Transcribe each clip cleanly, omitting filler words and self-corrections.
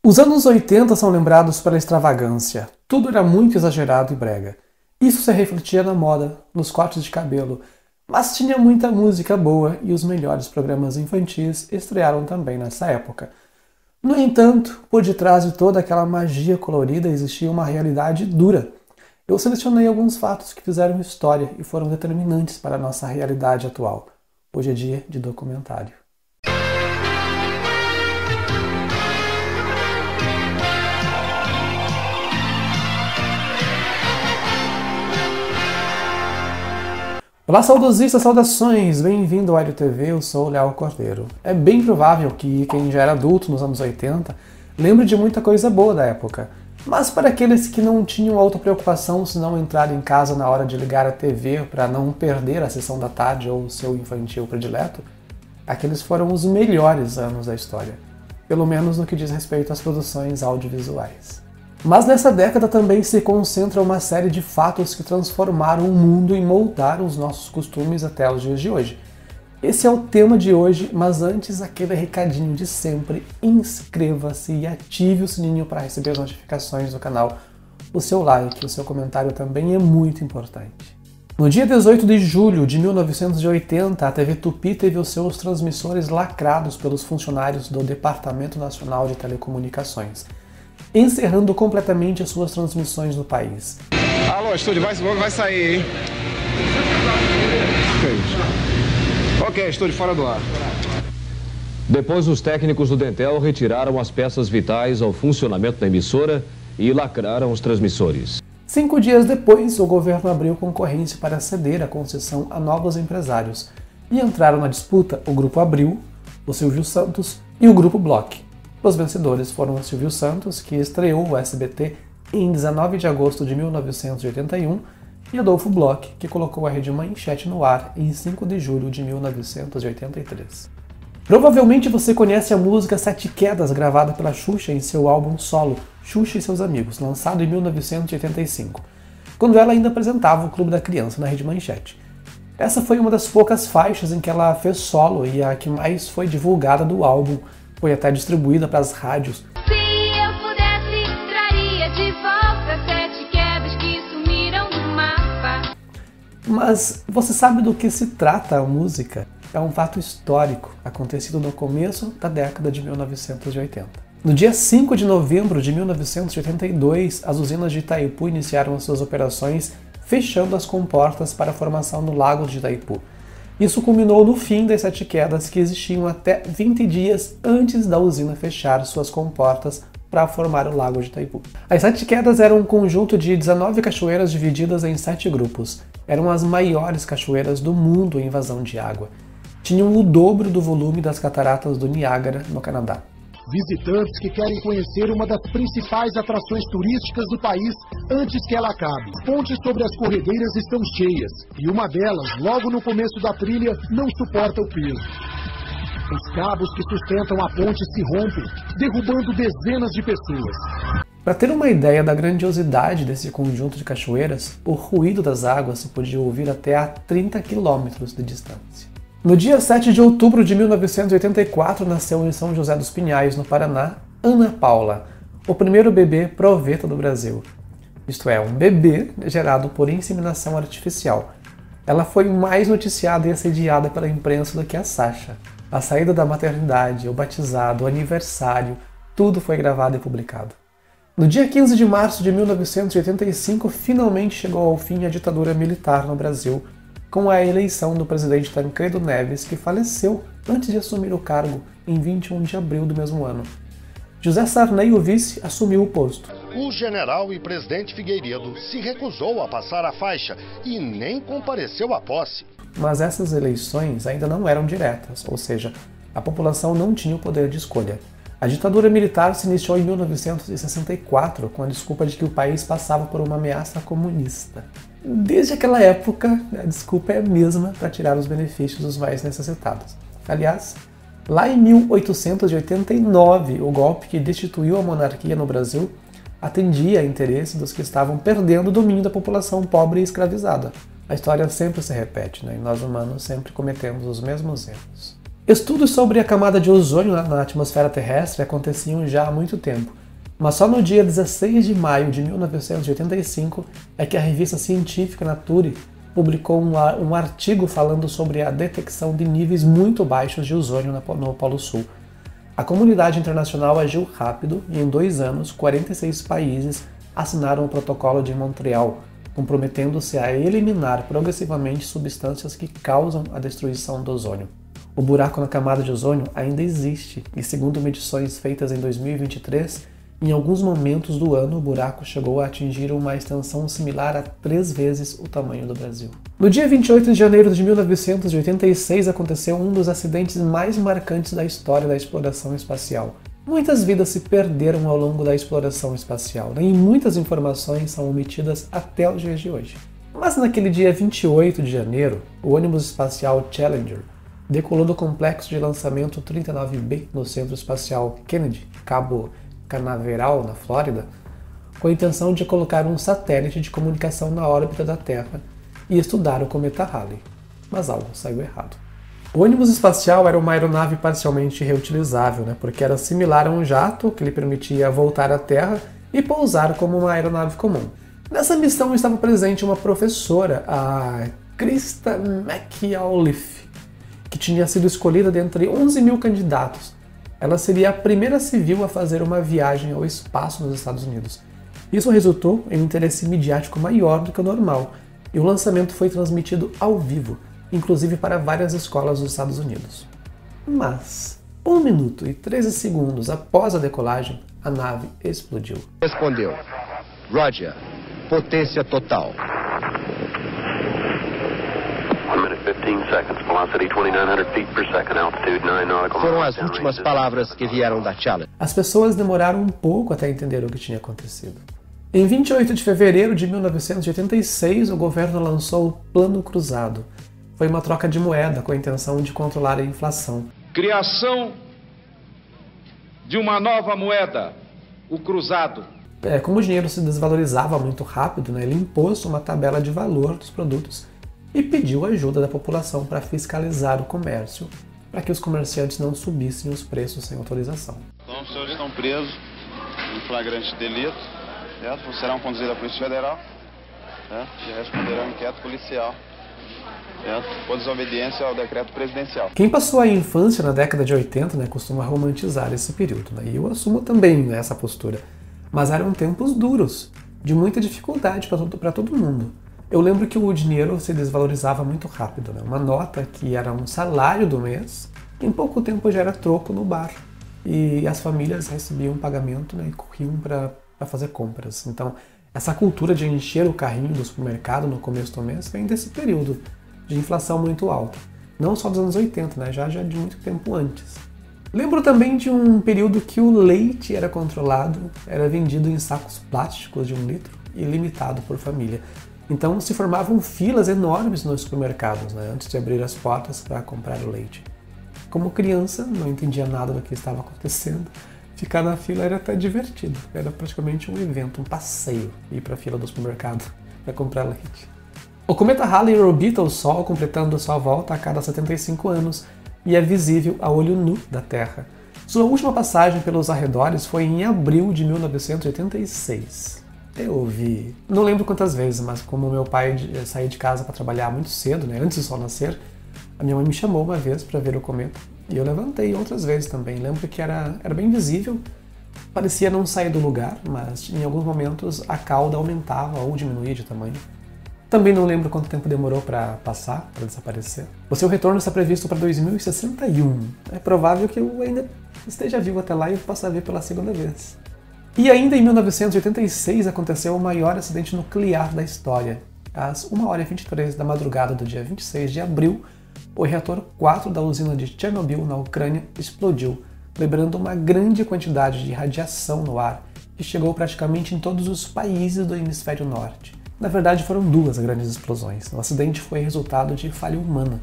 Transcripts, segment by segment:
Os anos 80 são lembrados pela extravagância. Tudo era muito exagerado e brega. Isso se refletia na moda, nos cortes de cabelo, mas tinha muita música boa e os melhores programas infantis estrearam também nessa época. No entanto, por detrás de toda aquela magia colorida existia uma realidade dura. Eu selecionei alguns fatos que fizeram história e foram determinantes para a nossa realidade atual. Hoje é dia de documentário. Olá, saudosistas, saudações! Bem-vindo ao Aéreo TV, eu sou o Léo Cordeiro. É bem provável que quem já era adulto nos anos 80 lembre de muita coisa boa da época. Mas para aqueles que não tinham outra preocupação se não entrar em casa na hora de ligar a TV para não perder a sessão da tarde ou o seu infantil predileto, aqueles foram os melhores anos da história. Pelo menos no que diz respeito às produções audiovisuais. Mas nessa década também se concentra uma série de fatos que transformaram o mundo e moldaram os nossos costumes até os dias de hoje. Esse é o tema de hoje, mas antes aquele recadinho de sempre, inscreva-se e ative o sininho para receber as notificações do canal. O seu like, o seu comentário também é muito importante. No dia 18 de julho de 1980, a TV Tupi teve os seus transmissores lacrados pelos funcionários do Departamento Nacional de Telecomunicações, encerrando completamente as suas transmissões no país. Alô, estúdio, vai sair, hein? Ok, estúdio, fora do ar. Depois, os técnicos do Dentel retiraram as peças vitais ao funcionamento da emissora e lacraram os transmissores. 5 dias depois, o governo abriu concorrência para ceder a concessão a novos empresários. E entraram na disputa o Grupo Abril, o Silvio Santos e o Grupo Bloch. Os vencedores foram o Silvio Santos, que estreou o SBT em 19 de agosto de 1981, e Adolfo Bloch, que colocou a Rede Manchete no ar em 5 de julho de 1983. Provavelmente você conhece a música Sete Quedas, gravada pela Xuxa em seu álbum solo, Xuxa e Seus Amigos, lançado em 1985, quando ela ainda apresentava o Clube da Criança na Rede Manchete. Essa foi uma das poucas faixas em que ela fez solo e a que mais foi divulgada do álbum. Foi até distribuída para as rádios. Se eu pudesse, traria de volta 7 quedas que sumiram do mapa. Mas você sabe do que se trata a música? É um fato histórico, acontecido no começo da década de 1980. No dia 5 de novembro de 1982, as usinas de Itaipu iniciaram as suas operações, fechando as comportas para a formação do Lago de Itaipu. Isso culminou no fim das 7 quedas que existiam até 20 dias antes da usina fechar suas comportas para formar o Lago de Itaipu. As 7 quedas eram um conjunto de 19 cachoeiras divididas em 7 grupos. Eram as maiores cachoeiras do mundo em vazão de água. Tinham o dobro do volume das cataratas do Niágara, no Canadá. Visitantes que querem conhecer uma das principais atrações turísticas do país antes que ela acabe. Pontes sobre as corredeiras estão cheias e uma delas, logo no começo da trilha, não suporta o peso. Os cabos que sustentam a ponte se rompem, derrubando dezenas de pessoas. Para ter uma ideia da grandiosidade desse conjunto de cachoeiras, o ruído das águas se podia ouvir até a 30 quilômetros de distância. No dia 7 de outubro de 1984, nasceu em São José dos Pinhais, no Paraná, Ana Paula, o primeiro bebê proveta do Brasil. Isto é, um bebê gerado por inseminação artificial. Ela foi mais noticiada e assediada pela imprensa do que a Sasha. A saída da maternidade, o batizado, o aniversário, tudo foi gravado e publicado. No dia 15 de março de 1985, finalmente chegou ao fim a ditadura militar no Brasil, com a eleição do presidente Tancredo Neves, que faleceu antes de assumir o cargo em 21 de abril do mesmo ano. José Sarney, o vice, assumiu o posto. O general e presidente Figueiredo se recusou a passar a faixa e nem compareceu à posse. Mas essas eleições ainda não eram diretas, ou seja, a população não tinha o poder de escolha. A ditadura militar se iniciou em 1964, com a desculpa de que o país passava por uma ameaça comunista. Desde aquela época, a desculpa é a mesma para tirar os benefícios dos mais necessitados. Aliás, lá em 1889, o golpe que destituiu a monarquia no Brasil atendia a interesse dos que estavam perdendo o domínio da população pobre e escravizada. A história sempre se repete, né? E nós humanos sempre cometemos os mesmos erros. Estudos sobre a camada de ozônio na atmosfera terrestre aconteciam já há muito tempo, mas só no dia 16 de maio de 1985 é que a revista científica Nature publicou um artigo falando sobre a detecção de níveis muito baixos de ozônio no Polo Sul. A comunidade internacional agiu rápido e em 2 anos, 46 países assinaram o Protocolo de Montreal, comprometendo-se a eliminar progressivamente substâncias que causam a destruição do ozônio. O buraco na camada de ozônio ainda existe e, segundo medições feitas em 2023, em alguns momentos do ano o buraco chegou a atingir uma extensão similar a 3 vezes o tamanho do Brasil. No dia 28 de janeiro de 1986 aconteceu um dos acidentes mais marcantes da história da exploração espacial. Muitas vidas se perderam ao longo da exploração espacial, e muitas informações são omitidas até os dias de hoje. Mas naquele dia 28 de janeiro, o ônibus espacial Challenger decolou do complexo de lançamento 39B no Centro Espacial Kennedy, Cabo Canaveral, na Flórida, com a intenção de colocar um satélite de comunicação na órbita da Terra e estudar o cometa Halley. Mas algo saiu errado. O ônibus espacial era uma aeronave parcialmente reutilizável, porque era similar a um jato que lhe permitia voltar à Terra e pousar como uma aeronave comum. Nessa missão estava presente uma professora, a Krista McAuliffe, que tinha sido escolhida dentre 11 mil candidatos. Ela seria a primeira civil a fazer uma viagem ao espaço nos Estados Unidos. Isso resultou em um interesse midiático maior do que o normal, e o lançamento foi transmitido ao vivo, inclusive para várias escolas dos Estados Unidos. Mas, 1 minuto e 13 segundos após a decolagem, a nave explodiu. Respondeu. Roger. Potência total. 1 minute 15 seconds, velocity 2,900 feet per second, altitude 9 nautical miles. Foram as últimas palavras que vieram da Challenger. As pessoas demoraram um pouco até entender o que tinha acontecido. Em 28 de fevereiro de 1986, o governo lançou o Plano Cruzado. Foi uma troca de moeda com a intenção de controlar a inflação. Criação de uma nova moeda, o cruzado. Como o dinheiro se desvalorizava muito rápido, ele impôs uma tabela de valor dos produtos e pediu ajuda da população para fiscalizar o comércio, para que os comerciantes não subissem os preços sem autorização. Então, os senhores estão presos em flagrante delito, certo? Serão conduzidos à Polícia Federal, certo? E responderão ao inquérito policial, certo? Por desobediência ao decreto presidencial. Quem passou a infância na década de 80 costuma romantizar esse período, e eu assumo também essa postura. Mas eram tempos duros, de muita dificuldade para todo mundo. Eu lembro que o dinheiro se desvalorizava muito rápido. Uma nota que era um salário do mês, em pouco tempo já era troco no bar. E as famílias recebiam um pagamento e corriam para fazer compras. Então, essa cultura de encher o carrinho do supermercado no começo do mês vem desse período de inflação muito alta. Não só dos anos 80, já de muito tempo antes. Lembro também de um período que o leite era controlado, era vendido em sacos plásticos de 1 litro e limitado por família. Então se formavam filas enormes nos supermercados, antes de abrir as portas para comprar o leite. Como criança, não entendia nada do que estava acontecendo. Ficar na fila era até divertido. Era praticamente um evento, um passeio, ir para a fila do supermercado para comprar leite. O cometa Halley orbita o Sol, completando sua volta a cada 75 anos e é visível a olho nu da Terra. Sua última passagem pelos arredores foi em abril de 1986. Eu vi, não lembro quantas vezes, mas como meu pai saía de casa para trabalhar muito cedo, antes do Sol nascer, a minha mãe me chamou uma vez para ver o cometa e eu levantei outras vezes também. Lembro que era bem visível, parecia não sair do lugar, mas em alguns momentos a cauda aumentava ou diminuía de tamanho. Também não lembro quanto tempo demorou para passar, para desaparecer. O seu retorno está previsto para 2061. É provável que eu ainda esteja vivo até lá e possa ver pela segunda vez. E ainda em 1986 aconteceu o maior acidente nuclear da história. Às 1h23 da madrugada do dia 26 de abril, o reator 4 da usina de Chernobyl, na Ucrânia, explodiu, liberando uma grande quantidade de radiação no ar, que chegou praticamente em todos os países do hemisfério norte. Na verdade, foram 2 grandes explosões. O acidente foi resultado de falha humana.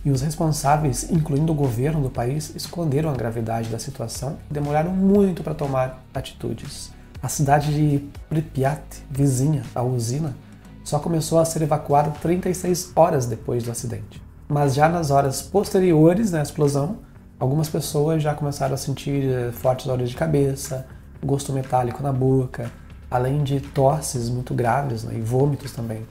E os responsáveis, incluindo o governo do país, esconderam a gravidade da situação e demoraram muito para tomar atitudes. A cidade de Pripyat, vizinha à usina, só começou a ser evacuada 36 horas depois do acidente. Mas já nas horas posteriores à explosão, algumas pessoas já começaram a sentir fortes dores de cabeça, gosto metálico na boca, além de tosses muito graves, e vômitos também.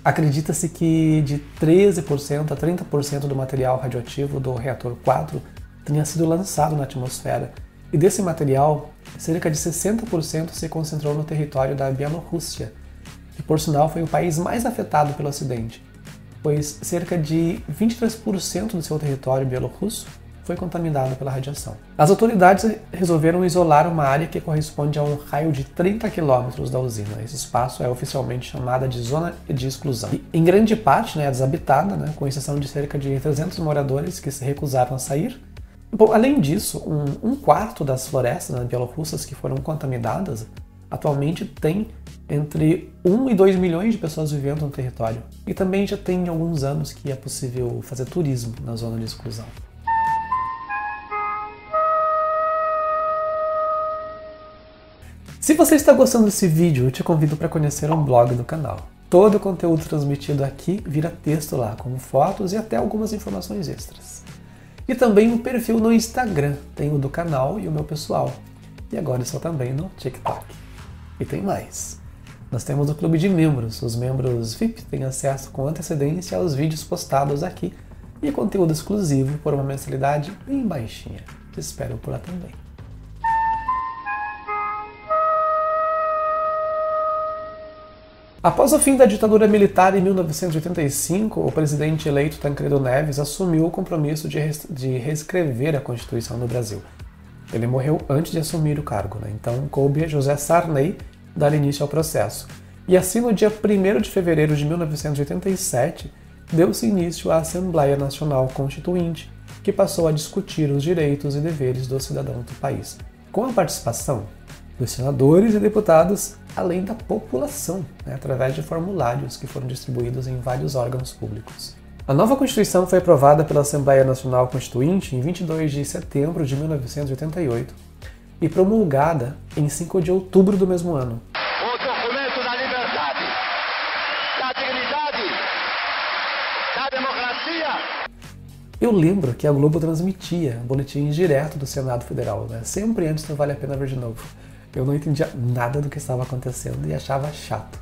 Acredita-se que de 13% a 30% do material radioativo do reator 4 tenha sido lançado na atmosfera, e desse material, cerca de 60% se concentrou no território da Bielorrússia, que por sinal foi o país mais afetado pelo acidente, pois cerca de 23% do seu território bielorrusso foi contaminado pela radiação. As autoridades resolveram isolar uma área que corresponde a um raio de 30 km da usina. Esse espaço é oficialmente chamada de zona de exclusão. E, em grande parte, é desabitada, com exceção de cerca de 300 moradores que se recusaram a sair. Bom, além disso, um quarto das florestas bielorrussas que foram contaminadas atualmente tem entre 1 e 2 milhões de pessoas vivendo no território. E também já tem alguns anos que é possível fazer turismo na zona de exclusão. Se você está gostando desse vídeo, eu te convido para conhecer um blog do canal. Todo o conteúdo transmitido aqui vira texto lá, com fotos e até algumas informações extras. E também um perfil no Instagram, tem o do canal e o meu pessoal. E agora estou também no TikTok. E tem mais. Nós temos o clube de membros. Os membros VIP têm acesso com antecedência aos vídeos postados aqui e conteúdo exclusivo por uma mensalidade bem baixinha. Te espero por lá também. Após o fim da ditadura militar em 1985, o presidente eleito Tancredo Neves assumiu o compromisso de reescrever a Constituição no Brasil. Ele morreu antes de assumir o cargo, então coube a José Sarney dar início ao processo. E assim, no dia 1º de fevereiro de 1987, deu-se início à Assembleia Nacional Constituinte, que passou a discutir os direitos e deveres dos cidadãos do país, com a participação dos senadores e deputados, além da população, através de formulários que foram distribuídos em vários órgãos públicos. A nova Constituição foi aprovada pela Assembleia Nacional Constituinte em 22 de setembro de 1988 e promulgada em 5 de outubro do mesmo ano. O documento da liberdade, da dignidade, da democracia. Eu lembro que a Globo transmitia boletins direto do Senado Federal, sempre antes do Vale a Pena Ver de Novo. Eu não entendia nada do que estava acontecendo e achava chato.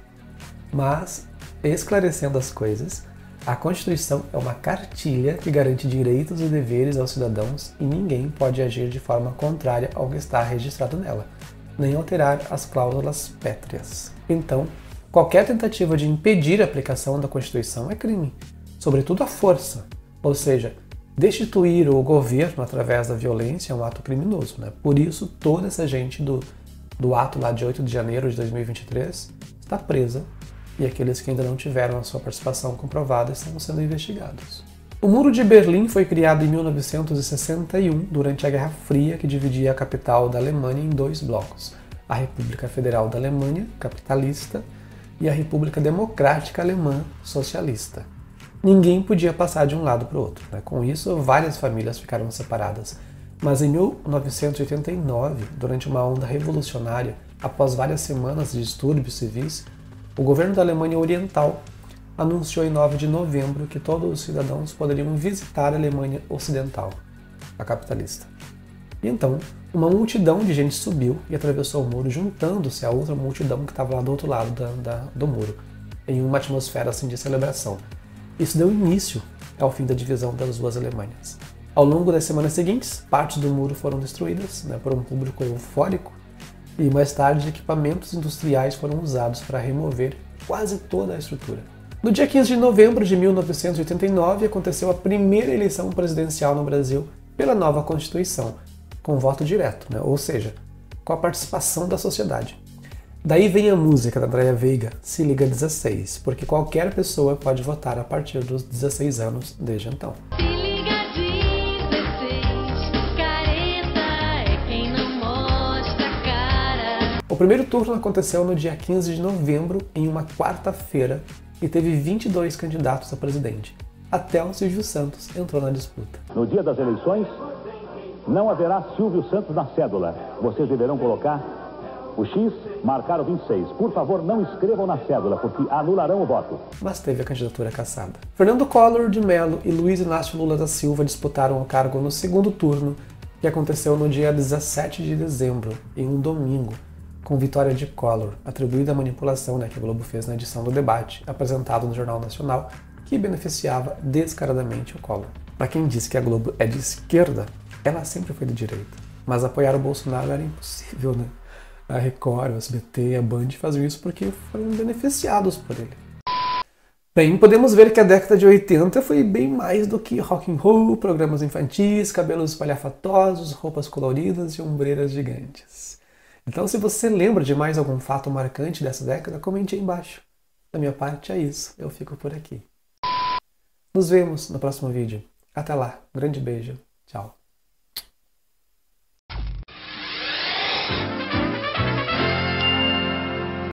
Mas, esclarecendo as coisas, a Constituição é uma cartilha que garante direitos e deveres aos cidadãos e ninguém pode agir de forma contrária ao que está registrado nela, nem alterar as cláusulas pétreas. Então, qualquer tentativa de impedir a aplicação da Constituição é crime, sobretudo a força, ou seja, destituir o governo através da violência é um ato criminoso. Por isso, toda essa gente do ato lá de 8 de janeiro de 2023 está presa e aqueles que ainda não tiveram a sua participação comprovada estão sendo investigados. O Muro de Berlim foi criado em 1961 durante a Guerra Fria, que dividia a capital da Alemanha em 2 blocos, a República Federal da Alemanha, capitalista, e a República Democrática Alemã, socialista. Ninguém podia passar de um lado para o outro. Com isso, várias famílias ficaram separadas. Mas em 1989, durante uma onda revolucionária, após várias semanas de distúrbios civis, o governo da Alemanha Oriental anunciou em 9 de novembro que todos os cidadãos poderiam visitar a Alemanha Ocidental, a capitalista. E então, uma multidão de gente subiu e atravessou o muro, juntando-se a outra multidão que estava lá do outro lado do muro, em uma atmosfera assim de celebração. Isso deu início ao fim da divisão das duas Alemanhas. Ao longo das semanas seguintes, partes do muro foram destruídas por um público eufórico e mais tarde equipamentos industriais foram usados para remover quase toda a estrutura. No dia 15 de novembro de 1989 aconteceu a primeira eleição presidencial no Brasil pela nova Constituição, com voto direto, ou seja, com a participação da sociedade. Daí vem a música da Andréa Veiga, Se Liga 16, porque qualquer pessoa pode votar a partir dos 16 anos desde então. O primeiro turno aconteceu no dia 15 de novembro, em uma quarta-feira, e teve 22 candidatos a presidente. Até o Silvio Santos entrou na disputa. No dia das eleições, não haverá Silvio Santos na cédula. Vocês deverão colocar O X marcaram 26. Por favor, não escrevam na cédula, porque anularão o voto. Mas teve a candidatura cassada. Fernando Collor de Mello e Luiz Inácio Lula da Silva disputaram o cargo no segundo turno, que aconteceu no dia 17 de dezembro, em um domingo, com vitória de Collor, atribuída à manipulação que a Globo fez na edição do debate, apresentado no Jornal Nacional, que beneficiava descaradamente o Collor. Para quem diz que a Globo é de esquerda, ela sempre foi de direita. Mas apoiar o Bolsonaro era impossível, né? A Record, o SBT e a Band faziam isso porque foram beneficiados por ele. Bem, podemos ver que a década de 80 foi bem mais do que rock and roll, programas infantis, cabelos espalhafatosos, roupas coloridas e ombreiras gigantes. Então, se você lembra de mais algum fato marcante dessa década, comente aí embaixo. Da minha parte é isso, eu fico por aqui. Nos vemos no próximo vídeo. Até lá, um grande beijo, tchau.